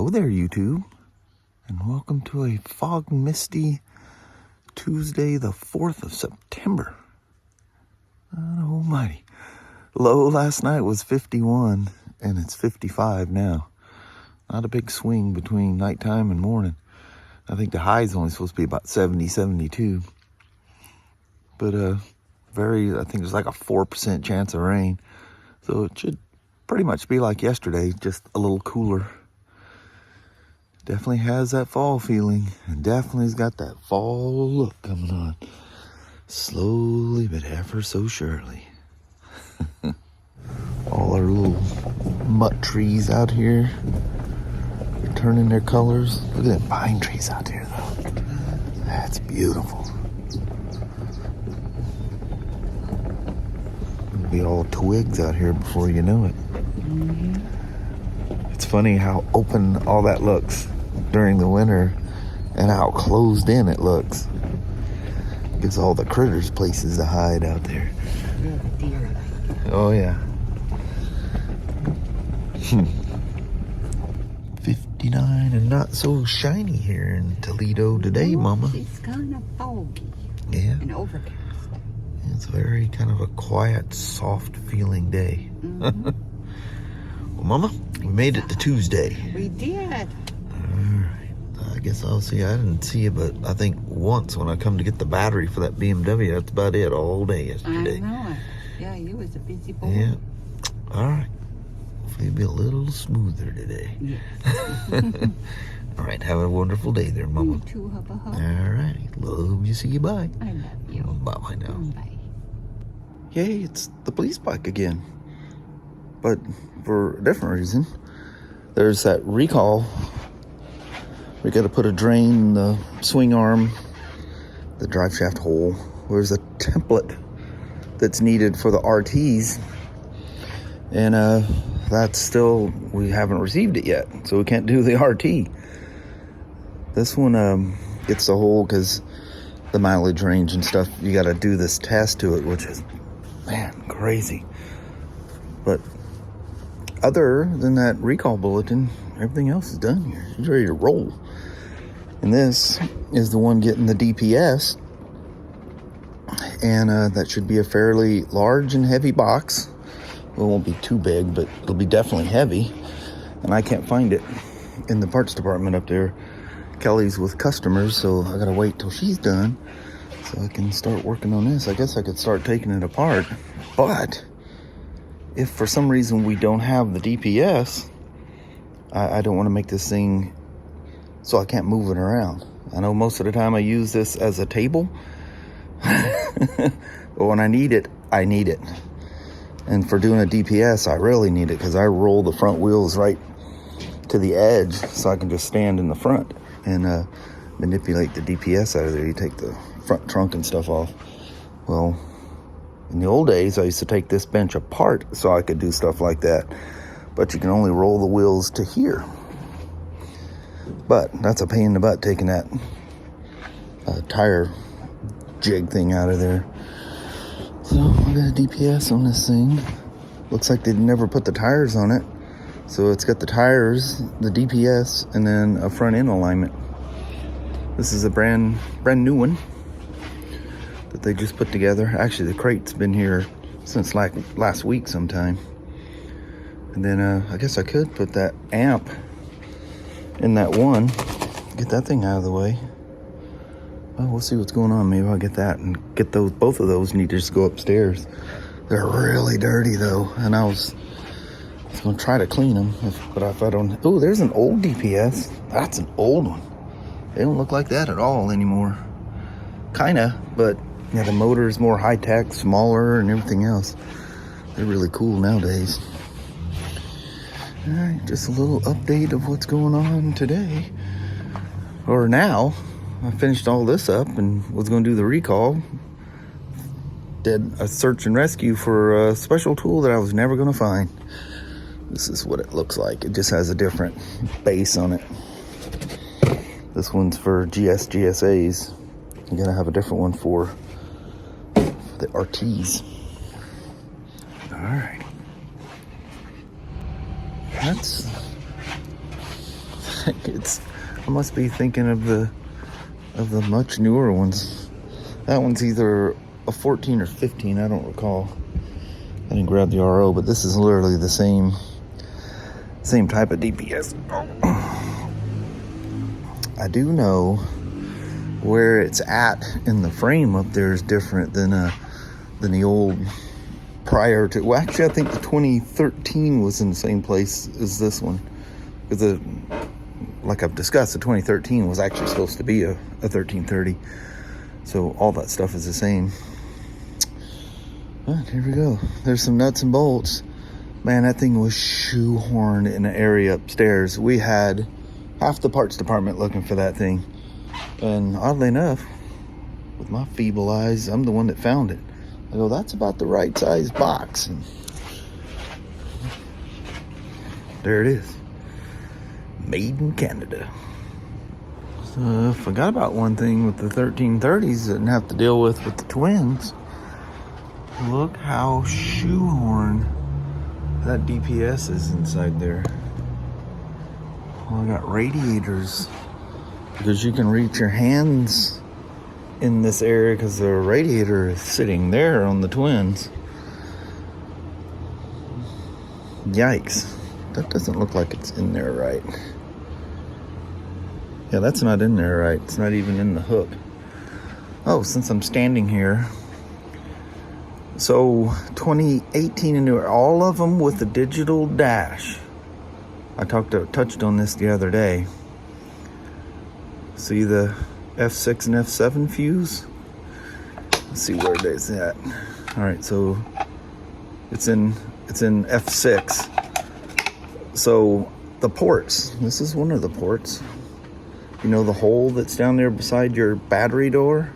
Hello there, YouTube, and welcome to a fog misty Tuesday, the 4th of September. God almighty. Low last night was 51, and it's 55 now. Not a big swing between nighttime and morning. I think the high is only supposed to be about 70, 72. But I think there's like a 4% chance of rain. So it should pretty much be like yesterday, just a little cooler. Definitely has that fall feeling, and definitely's got that fall look coming on. Slowly, but ever so surely. All our little mutt trees out here are turning their colors. Look at them pine trees out here, though. That's beautiful. It'll be all twigs out here before you know it. It's funny how open all that looks during the winter and how closed in it looks. Gives all the critters places to hide out there. Deer. Oh yeah. 59 and not so shiny here in Toledo today, Mama. It's kind of foggy. Yeah. And overcast. It's very kind of a quiet, soft feeling day. Well, Mama, we made it to Tuesday. We did. I guess I'll see. I didn't see it, but I think once when I come to get the battery for that BMW. That's about it all day yesterday. I know. Yeah, you was a busy boy. Yeah. All right. Hopefully it'll be a little smoother today. Yes. All right. Have a wonderful day there, Mama. You too, hubba hubba. All right. Love you. See you. Bye. I love you. Bye now. Bye. Yay, it's the police bike again. But for a different reason. There's that recall. We got to put a drain in the swing arm, the drive shaft hole. There's a template that's needed for the RTs. And that's still, we haven't received it yet. So we can't do the RT. This one gets the hole because the mileage range and stuff. You got to do this test to it, which is, man, crazy. But other than that recall bulletin, everything else is done here. She's ready to roll. And this is the one getting the DPS. And that should be a fairly large and heavy box. Well, it won't be too big, but it'll be definitely heavy. And I can't find it in the parts department up there. Kelly's with customers, so I gotta wait till she's done so I can start working on this. I guess I could start taking it apart. But if for some reason we don't have the DPS, I don't want to make this thing so I can't move it around. I know most of the time I use this as a table. But when I need it, I need it. And for doing a DPS, I really need it because I roll the front wheels right to the edge so I can just stand in the front and manipulate the DPS out of there. You take the front trunk and stuff off. Well, in the old days, I used to take this bench apart so I could do stuff like that. But you can only roll the wheels to here. But that's a pain in the butt taking that tire jig thing out of there. So I got a DPS on this thing. Looks like they never put the tires on it. So it's got the tires, the DPS, and then a front end alignment. This is a brand new one that they just put together. Actually, the crate's been here since like last week sometime. And then I guess I could put that amp in that one. Get that thing out of the way. Well, we'll see what's going on. Maybe I'll get that and get those. Both of those need to just go upstairs. They're really dirty though, and I was gonna try to clean them, but if I don't. Oh, there's an old DPS. That's an old one. They don't look like that at all anymore. Kinda, but yeah, the motor is more high tech, smaller, and everything else. They're really cool nowadays. All right, just a little update of what's going on today. Or now. I finished all this up and was going to do the recall. Did a search and rescue for a special tool that I was never going to find. This is what it looks like. It just has a different base on it. This one's for GSAs. I'm going to have a different one for the RTs. All right. That's I must be thinking of the much newer ones. That one's either a 14 or 15, I don't recall. I didn't grab the RO, but this is literally the same type of DPS. I do know where it's at in the frame up there is different than the old prior to. Well, actually, I think the 2013 was in the same place as this one, because like I've discussed, the 2013 was actually supposed to be a 1330. So all that stuff is the same. But here we go. There's some nuts and bolts. Man, that thing was shoehorned in an area upstairs. We had half the parts department looking for that thing. And oddly enough, with my feeble eyes, I'm the one that found it. I go, that's about the right size box. And there it is. Made in Canada. So, forgot about one thing with the 1330s that didn't have to deal with the twins. Look how shoehorned that DPS is inside there. Well, I got radiators because you can reach your hands in this area because the radiator is sitting there on the twins. Yikes. That doesn't look like it's in there right. Yeah, that's not in there right. It's not even in the hook. Oh, since I'm standing here. So 2018 and newer, all of them with the digital dash. I touched on this the other day. See the F6 and F7 fuse? Let's see where it is at. All right, so it's in F6. So the ports, this is one of the ports. You know the hole that's down there beside your battery door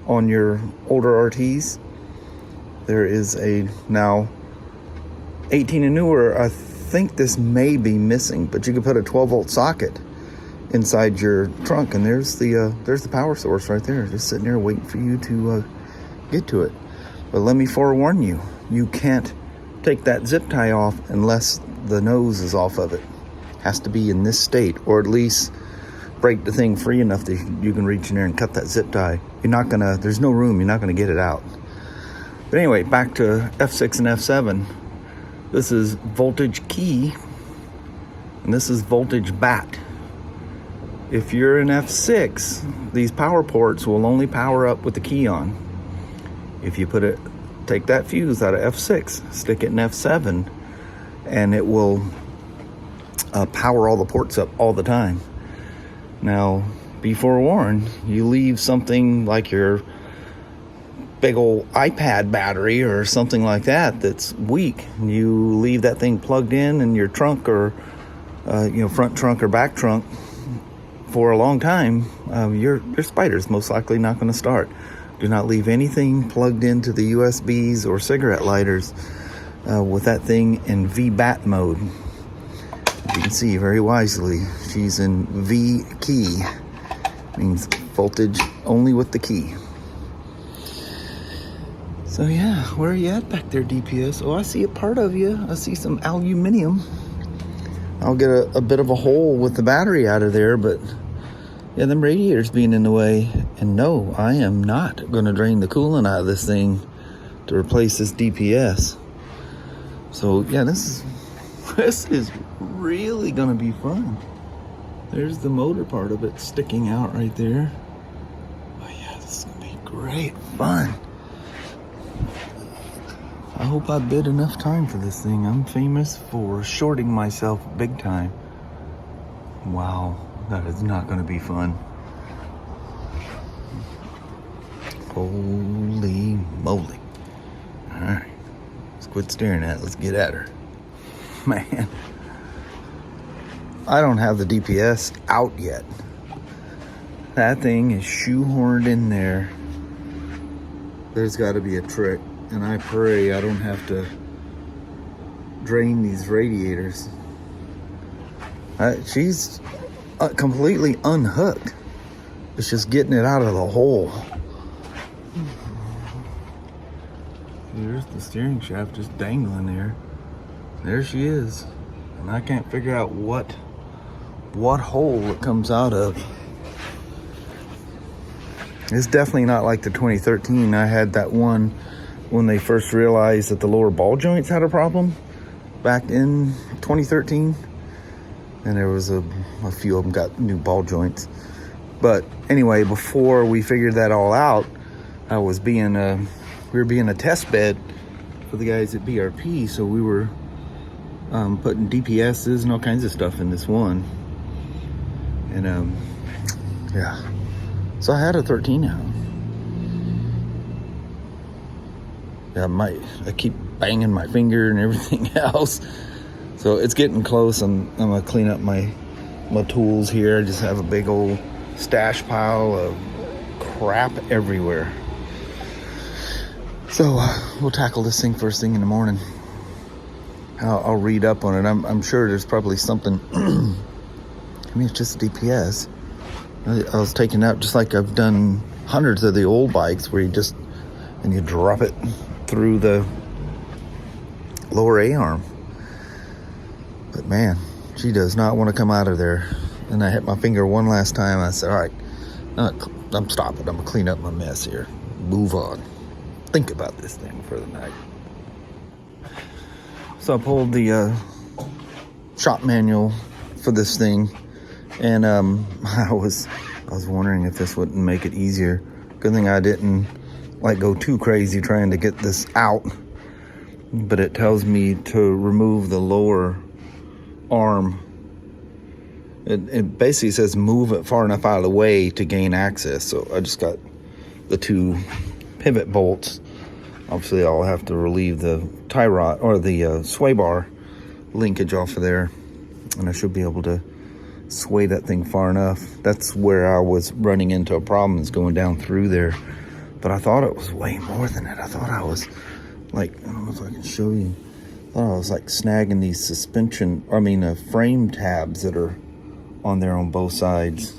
on your older RTs? There is a, now 18 and newer, I think this may be missing, but you could put a 12-volt socket inside your trunk, and there's the power source right there, just sitting there waiting for you to get to it. But let me forewarn you, you can't take that zip tie off unless the nose is off of it. Has to be in this state, or at least break the thing free enough that you can reach in there and cut that zip tie. There's no room, you're not gonna get it out. But anyway, back to F6 and F7. This is voltage key, and this is voltage bat. If you're in F6, these power ports will only power up with the key on. If you take that fuse out of F6, stick it in F7, and it will power all the ports up all the time. Now, be forewarned, you leave something like your big old iPad battery or something like that that's weak, you leave that thing plugged in your trunk or front trunk or back trunk for a long time, your Spyder's most likely not going to start. Do not leave anything plugged into the USBs or cigarette lighters with that thing in VBAT mode. As you can see very wisely, she's in V key, means voltage only with the key. So yeah, where are you at back there, DPS? Oh, I see a part of you. I see some aluminum. I'll get a bit of a hole with the battery out of there, but yeah, them radiators being in the way. And no, I am not going to drain the coolant out of this thing to replace this DPS. So yeah, this is really going to be fun. There's the motor part of it sticking out right there. Oh yeah, this is going to be great fun. I hope I bid enough time for this thing. I'm famous for shorting myself big time. Wow, that is not going to be fun. Holy moly. Alright, let's quit staring at it. Let's get at her. Man, I don't have the DPS out yet. That thing is shoehorned in there. There's got to be a trick. And I pray I don't have to drain these radiators. She's completely unhooked. It's just getting it out of the hole. There's the steering shaft just dangling there. There she is. And I can't figure out what what hole it comes out of. It's definitely not like the 2013. I had that one when they first realized that the lower ball joints had a problem back in 2013. And there was a few of them got new ball joints. But anyway, before we figured that all out, we were being a test bed for the guys at BRP. So we were putting DPSs and all kinds of stuff in this one. And yeah. So I had a 13 out. Yeah, I keep banging my finger and everything else. So it's getting close. I'm gonna clean up my tools here. I just have a big old stash pile of crap everywhere. So we'll tackle this thing first thing in the morning. I'll read up on it. I'm sure there's probably something. I mean, it's just a DPS. I was taking out just like I've done hundreds of the old bikes where you drop it through the lower A-arm. But man, she does not want to come out of there. And I hit my finger one last time. I said, all right, I'm stopping. I'm going to clean up my mess here. Move on. Think about this thing for the night. So I pulled the shop manual for this thing. And I was wondering if this wouldn't make it easier. Good thing I didn't go too crazy trying to get this out. But it tells me to remove the lower arm. It basically says move it far enough out of the way to gain access. So I just got the 2 pivot bolts. Obviously I'll have to relieve the tie rod or the sway bar linkage off of there. And I should be able to sway that thing far enough. That's where I was running into a problem, is going down through there. But I thought it was way more than that. I thought I was I don't know if I can show you. I thought I was snagging these frame tabs that are on there on both sides.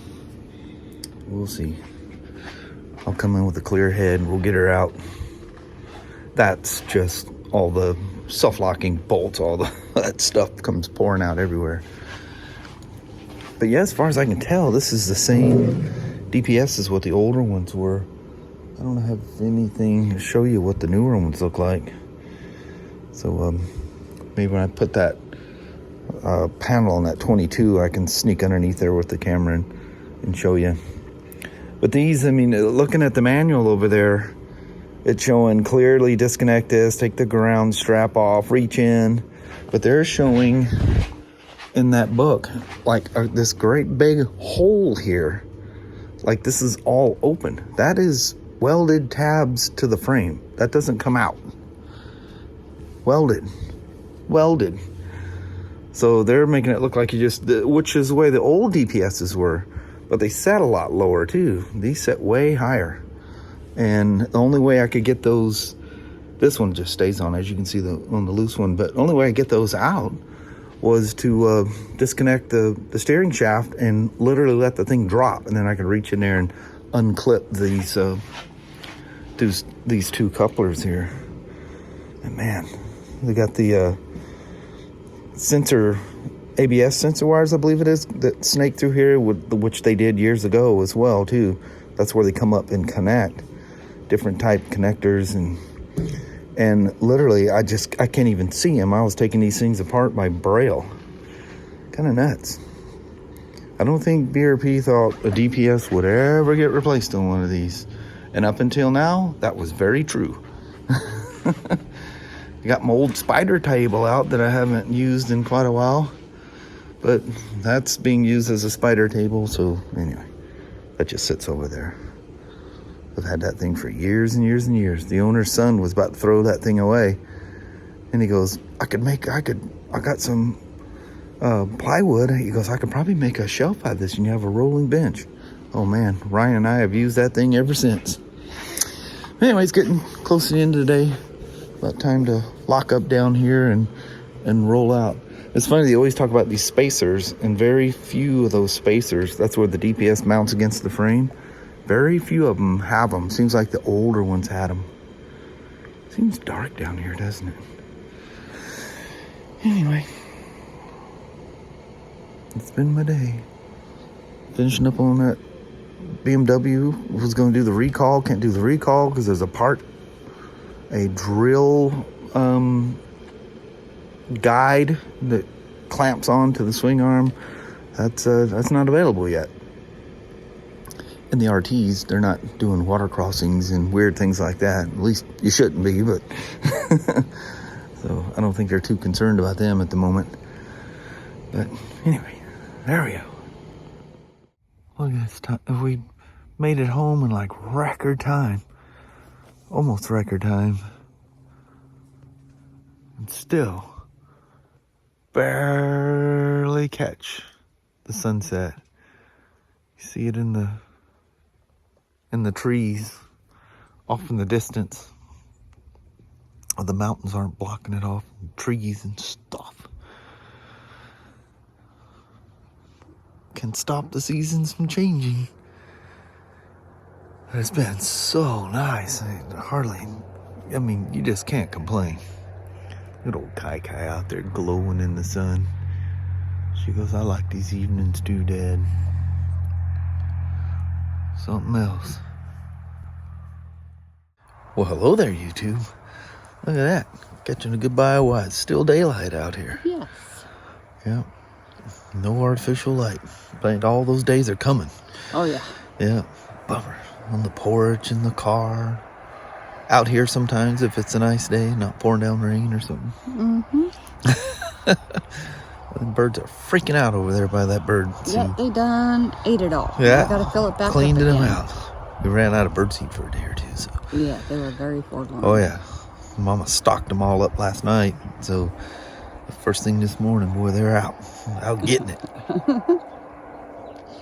We'll see. I'll come in with a clear head and we'll get her out. That's just all the self-locking bolts, all that stuff comes pouring out everywhere. But yeah, as far as I can tell, this is the same DPS as what the older ones were. I don't have anything to show you what the newer ones look like. So maybe when I put that panel on that 22, I can sneak underneath there with the camera and show you. But these, looking at the manual over there, it's showing clearly disconnect this, take the ground strap off, reach in. But they're showing in that book this great big hole here. This is all open. That is welded tabs to the frame. That doesn't come out. Welded. So they're making it look like which is the way the old DPSs were. But they set a lot lower too. These set way higher. And the only way I could get those, this one just stays on, as you can see on the loose one, but the only way I get those out was to disconnect the steering shaft and literally let the thing drop. And then I could reach in there and unclip these 2 couplers here. And man, they got the ABS sensor wires, I believe it is, that snake through here, which they did years ago as well too. That's where they come up and connect different type connectors, and literally I can't even see them. I was taking these things apart by braille. Kind of nuts. I don't think BRP thought a DPS would ever get replaced on one of these, and up until now that was very true. I got my old Spyder table out that I haven't used in quite a while, but that's being used as a Spyder table. So anyway, that just sits over there. I've had that thing for years and years and years. The owner's son was about to throw that thing away, and he goes, I got some plywood. He goes, I could probably make a shelf out of this and you have a rolling bench. Oh man, Ryan and I have used that thing ever since. Anyway, it's getting close to the end of the day. About time to lock up down here and roll out. It's funny, they always talk about these spacers, and very few of those spacers, that's where the DPS mounts against the frame, very few of them have them. Seems like the older ones had them. Seems dark down here, doesn't it? Anyway, It's been my day. Finishing up on that BMW. Was going to do the recall. Can't do the recall because there's a drill guide that clamps onto the swing arm. That's not available yet. And the RTs, they're not doing water crossings and weird things like that. At least you shouldn't be, but so I don't think they're too concerned about them at the moment. But anyway, there we go. Look at this time. We made it home in like record time. Almost record time. And still barely catch the sunset. You see it in the trees off in the distance. Oh, the mountains aren't blocking it off. Trees and stuff can stop the seasons from changing. It's been so nice. I mean, you just can't complain. Good old Kai out there glowing in the sun. She goes, I like these evenings too, Dad. Something else. Well, hello there, YouTube. Look at that. Catching a goodbye while it's still daylight out here. Yes. Yeah. No artificial light. But all those days are coming. Oh, yeah. Yeah. Bummer. On the porch, in the car. Out here sometimes if it's a nice day, not pouring down rain or something. Mm-hmm. The birds are freaking out over there by that bird seed. Yeah, they done ate it all. Yeah. I gotta fill it back Cleaned up them again. out. We ran out of bird seed for a day or two, so. Yeah, they were very forlorn. Oh, yeah. Mama stocked them all up last night, so the first thing this morning, boy, they're out getting it.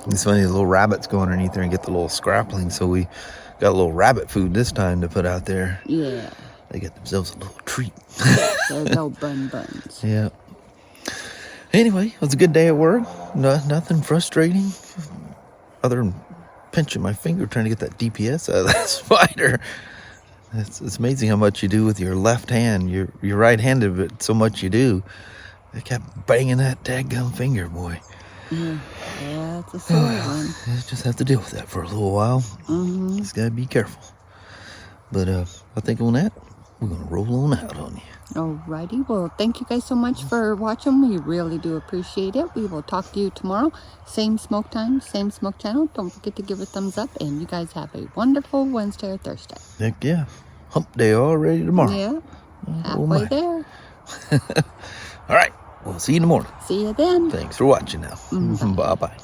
It's funny, the little rabbits go underneath there and get the little scraplings, so we got a little rabbit food this time to put out there. Yeah. They get themselves a little treat. They're no buns. Yeah. Anyway, it was a good day at work. Nothing frustrating other than pinching my finger trying to get that DPS out of that Spyder. It's amazing how much you do with your left hand. You're right-handed, but so much you do. I kept banging that daggum finger, boy. Yeah, it's a sore one. You just have to deal with that for a little while. Mm-hmm. Just gotta be careful. But I think on that, we're gonna roll on out on you. Alrighty, well, thank you guys so much for watching. We really do appreciate it. We will talk to you tomorrow. Same smoke time, same smoke channel. Don't forget to give a thumbs up, and you guys have a wonderful Wednesday or Thursday. Heck yeah. Hump day already tomorrow. Yeah, Oh, halfway my. there. All right, we'll see you in the morning. See you then. Thanks for watching now. Bye. Bye-bye.